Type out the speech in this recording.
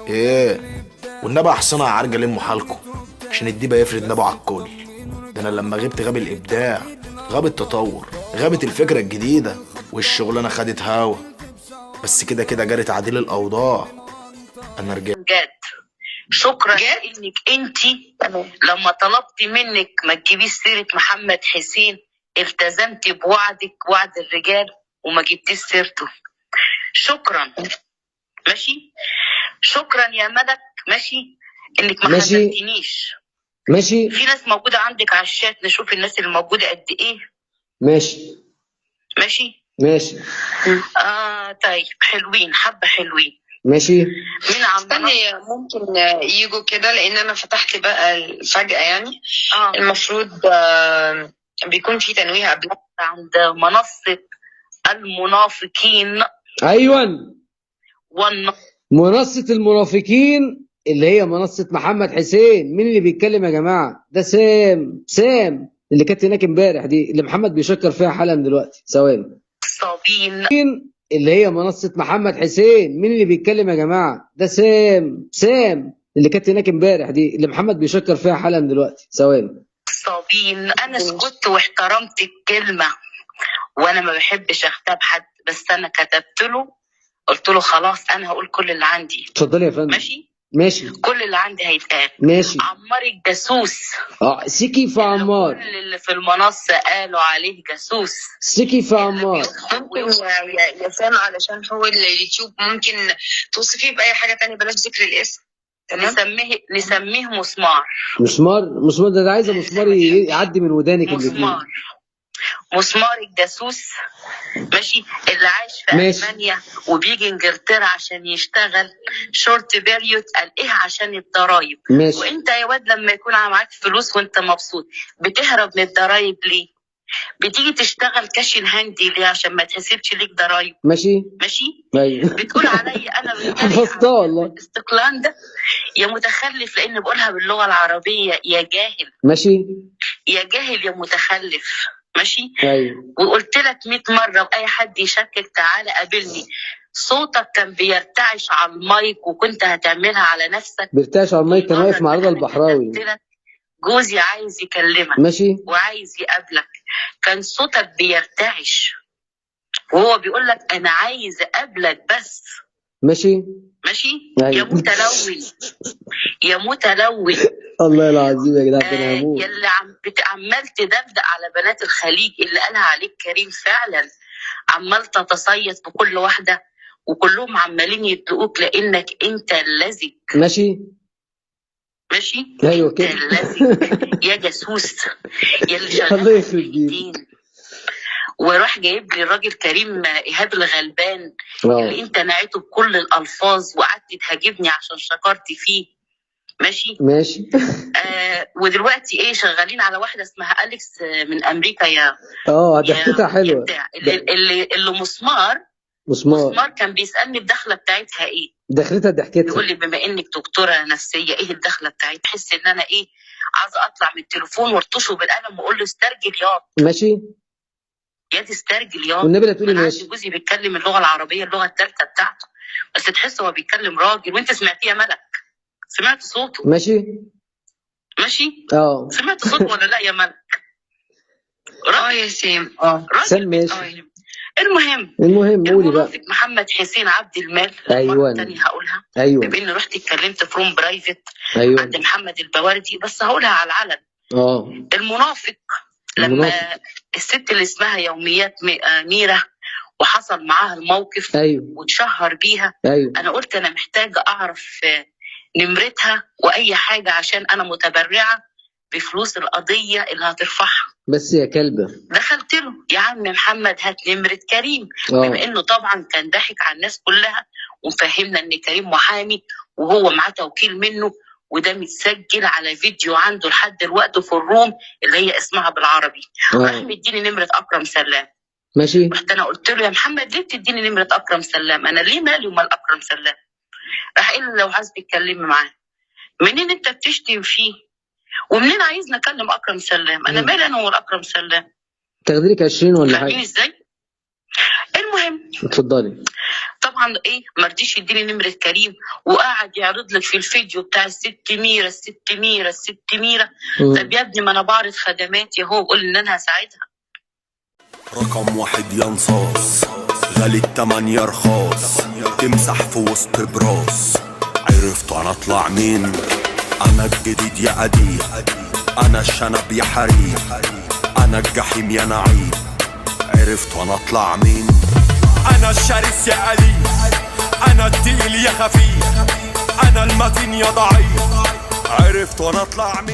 ايه والنبي احسن يا عرجه لموا حالكم عشان الديبه يفرد نبو على الكل. ده انا لما غبت غاب الابداع، غاب التطور، غابت الفكره الجديده، والشغلانه خدت هوا. بس كده كده جرت عديل الاوضاع. انا رجعت بجد. شكرا انك انتي لما طلبت منك ما تجيبيش سيره محمد حسين التزمتي بوعدك، وعد الرجال، وما جبتيش سيرته. شكرا. ماشي. شكرا يا ملك. ماشي. انك ما ماشي. خذلتنيش. ماشي في ناس موجوده عندك على الشات، نشوف الناس اللي موجوده قد ايه. ماشي ماشي. ماشي طيب حلوين، حبه حلوين. ماشي. مين عم استني ممكن يجوا كده، لان انا فتحت بقى فجأة يعني. المفروض بيكون في تنويه قبل عند منصة المنافقين. ايوه، والن... منصة المنافقين اللي هي منصة محمد حسين. مين اللي بيتكلم يا جماعة؟ ده سام اللي كانت هناك امبارح، دي اللي محمد بيشكر فيها حالا دلوقتي. ثواني. صابين. اللي هي منصة محمد حسين. مين اللي بيتكلم يا جماعة؟ ده سام اللي كانت هناك امبارح، دي اللي محمد بيشكر فيها حالا دلوقتي. ثواني. صابين. انا سكت واحترمت الكلمة، وانا ما بحبش اغتاب حد، بس انا كتبت له، قلت له خلاص انا هقول كل اللي عندي. اتفضلي يا فندم. ماشي. كل اللي عندي هيتقال. ماشي. عمار الجاسوس. سيكي في عمار. كل اللي في المنصة قالوا عليه جاسوس. سيكي في عمار. ممكن يا سام، علشان هو اليوتيوب ممكن توصفيه بأي حاجة تانية، بلاش ذكر الاسم. تمام. نسميه مسمار. مسمار ده عايزه مسمار يعدي من ودانك الاثنين. مسمار الجاسوس. ماشي. اللي عايش في ألمانيا وبيجي انجلترا عشان يشتغل شورت بيريود، قال ايه؟ عشان الضرايب. وانت يا واد لما يكون معاك فلوس وانت مبسوط بتهرب من الضرايب ليه؟ بتيجي تشتغل كاشن هاندي ليه؟ عشان ما تحسبش ليك ضرايب. ماشي. ايوه. بتقول عليا انا حفظتها والله. الاستقلال ده يا متخلف، لان بقولها باللغه العربيه. يا جاهل. ماشي. يا جاهل يا متخلف. ماشي. ايوه. وقلت لك 100 مره، واي حد يشكك تعالى قابلني. صوتك كان بيرتعش على المايك، وكنت هتعملها على نفسك. بيرتعش على المايك، كان واقف مع رضا البحراوي. جوزي عايز يكلمك. ماشي. وعايز يقابلك. كان صوتك بيرتعش، وهو بيقول لك انا عايز اقابلك بس. ماشي. يا متلون. يا متلون. الله العظيم يا جدعان، انا هموت. يلي عمال تدبدق على بنات الخليج اللي قالها عليك كريم فعلا. عمال تتصيد بكل واحده، وكلهم عمالين يدلقوك لانك انت اللزج. ماشي. ايوه كده. انت اللزج يا جاسوس. يلي شغال الله يخرب بيك. وراح جايب لي الراجل كريم ايهاب الغلبان اللي انت نعيته بكل الالفاظ، وقعدت تهاجمني عشان شكرت فيه. ماشي. ودلوقتي ايه؟ شغالين على واحده اسمها اليكس من امريكا. يا ضحكتها حلوه. اللي مسمار كان بيسالني الدخله بتاعتها ايه. ضحكتها يقول لي بما انك دكتوره نفسيه ايه الدخله بتاعتها؟ تحس ان انا ايه؟ عايزه اطلع من التليفون وارطشه بالقلم واقول له استرجل ياض. ماشي. يا تسترجل ياض. والنبي لا تقولي ماشي. جوزي بيتكلم اللغه العربيه، اللغه الثالثه بتاعته، بس تحس هو بيتكلم راجل. وانت سمعتيه يا ملك؟ سمعت صوته؟ ماشي. سمعت صوته ولا لا يا ملك؟ يا سام. سام ماشي. المهم قولي بقى. محمد حسين عبد المال. ايوه. تاني هقولها. ايوه. بما اني رحت اتكلمت في روم برايفت. ايوه. عند محمد البواردي، بس هقولها على العلن. المنافق. لما الست اللي اسمها يوميات ميرة وحصل معاها الموقف. ايوه. وتشهر بيها. ايوه. انا قلت انا محتاجه اعرف نمرتها واي حاجه، عشان انا متبرعه بفلوس القضيه اللي هترفعها. بس يا كلبه دخلت له يا عم محمد هات نمره كريم. بما انه طبعا كان ضاحك على الناس كلها ومفهمنا ان كريم محامي وهو معاه توكيل منه، وده متسجل على فيديو عنده لحد دلوقتي في الروم اللي هي اسمها بالعربي. راح مديني نمره اكرم سلام. ماشي. رحت انا قلت له يا محمد ليه بتديني نمره اكرم سلام؟ انا ليه مالي ومال اكرم سلام؟ راح قال لي لو عايز تتكلمي معاه. منين انت بتشتم فيه؟ ومنين عايزني اكلم اكرم سلام؟ انا مالي انا ولا اكرم سلام؟ تاخدي لك 20 ولا حاجه؟ ازاي؟ المهم اتفضلي. طب طبعا ايه مرضيش يديني نمره كريم، وقعد يعرض لك في الفيديو بتاع الست ميرا الست ميرا الست ميرا. طب يا ابني ما انا بعرض خدماتي اهو، قول ان انا هساعدها. رقم 1 يا نصاص، غالي التمن يا رخاص، تمسح في وسط براس. عرفتوا انا اطلع مين؟ انا الجديد يا قديم، انا الشنب يا حريم، انا الجحيم يا نعيم. عرفتوا انا اطلع مين؟ انا الشرس يا قليل، انا التقيل يا خفيف، انا المتين يا ضعيف. عرفتوا انا اطلع مين؟